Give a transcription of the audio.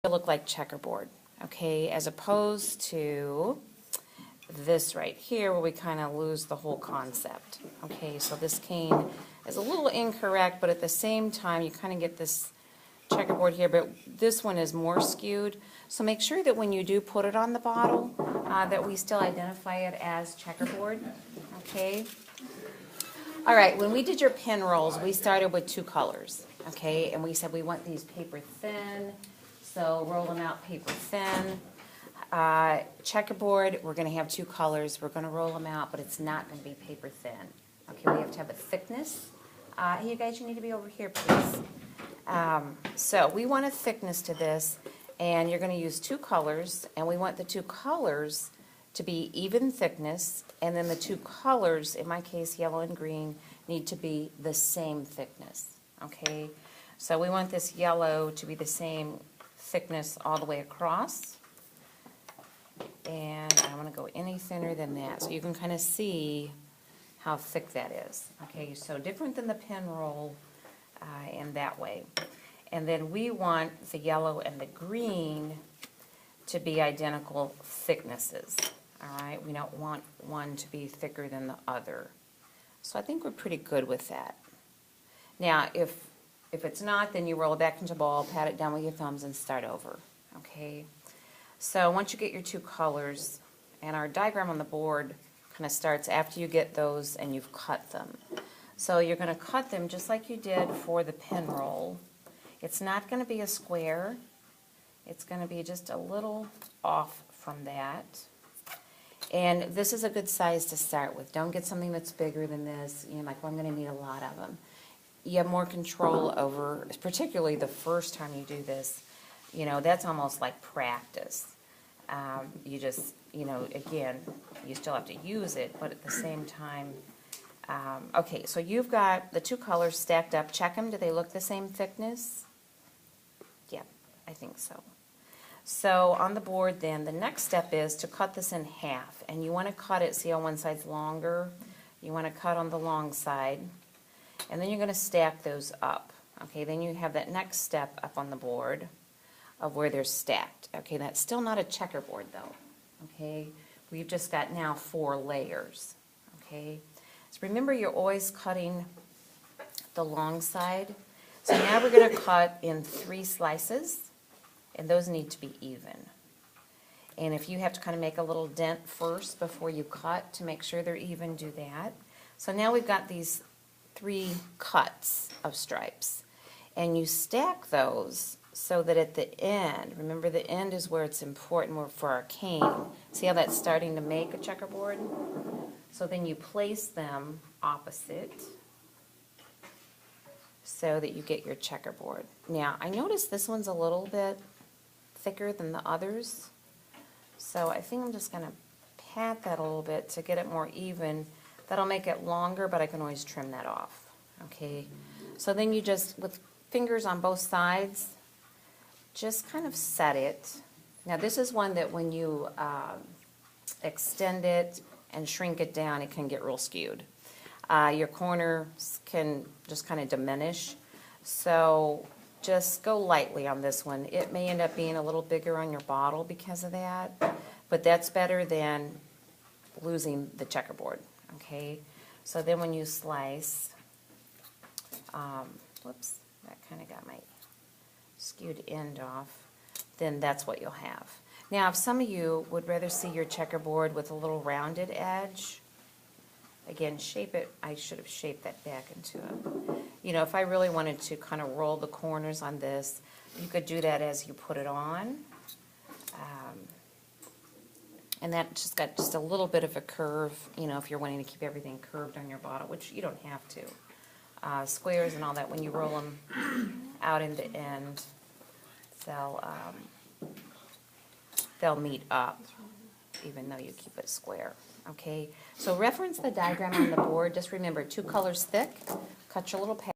look like checkerboard, okay, as opposed to this right here where we kind of lose the whole concept. Okay, so this cane is a little incorrect, but at the same time you kind of get this checkerboard here, but this one is more skewed. So make sure that when you do put it on the bottle, that we still identify it as checkerboard, okay? All right, when we did your pin rolls, we started with 2 colors, okay? And we said we want these paper thin, so roll them out paper thin. Checkerboard, we're going to have 2 colors. We're going to roll them out, but it's not going to be paper thin. Okay, we have to have a thickness. Hey, you guys, you need to be over here, please. So we want a thickness to this, and you're going to use 2 colors, and we want the 2 colors to be even thickness, and then the 2 colors, in my case yellow and green, need to be the same thickness. Okay, so we want this yellow to be the same thickness all the way across, and I want to go any thinner than that, so you can kind of see how thick that is. Okay, so different than the pin roll in that way. And then we want the yellow and the green to be identical thicknesses. All right, we don't want one to be thicker than the other. So I think we're pretty good with that. Now, if it's not, then you roll it back into a ball, pat it down with your thumbs, and start over. Okay. So once you get your 2 colors, and our diagram on the board kind of starts after you get those and you've cut them. So you're going to cut them just like you did for the pin roll. It's not going to be a square. It's going to be just a little off from that. And this is a good size to start with. Don't get something that's bigger than this. You know, like, well, I'm going to need a lot of them. You have more control over, particularly the first time you do this. You know, that's almost like practice. You just, you know, again, you still have to use it, but at the same time, okay, so you've got the 2 colors stacked up. Check them. Do they look the same thickness? Yeah, I think so. So on the board then, the next step is to cut this in half. And you want to cut it, see how one side's longer? You want to cut on the long side. And then you're going to stack those up. Okay, then you have that next step up on the board of where they're stacked. Okay, that's still not a checkerboard though. Okay, we've just got now 4 layers. Okay, so remember you're always cutting the long side. So now we're going to cut in 3 slices, and those need to be even. And if you have to kind of make a little dent first before you cut to make sure they're even, do that. So now we've got these 3 cuts of stripes, and you stack those so that at the end, remember the end is where it's important for our cane. See how that's starting to make a checkerboard? So then you place them opposite so that you get your checkerboard. Now, I noticed this one's a little bit thicker than the others, so I think I'm just going to pat that a little bit to get it more even. That'll make it longer, but I can always trim that off. Okay, so then you just, with fingers on both sides, just kind of set it. Now this is one that when you extend it and shrink it down, it can get real skewed. Your corners can just kind of diminish, so just go lightly on this one. It may end up being a little bigger on your bottle because of that, but that's better than losing the checkerboard. Okay, so then when you slice, whoops, that kind of got my skewed end off, then that's what you'll have. Now, if some of you would rather see your checkerboard with a little rounded edge, again, shape it. I should have shaped that back into a, you know, if I really wanted to kind of roll the corners on this, you could do that as you put it on. And that just got just a little bit of a curve, you know, if you're wanting to keep everything curved on your bottle, which you don't have to. Squares and all that, when you roll them out in the end, they'll meet up, even though you keep it square. Okay, so reference the diagram on the board. Just remember, 2 colors thick, cut your little pattern.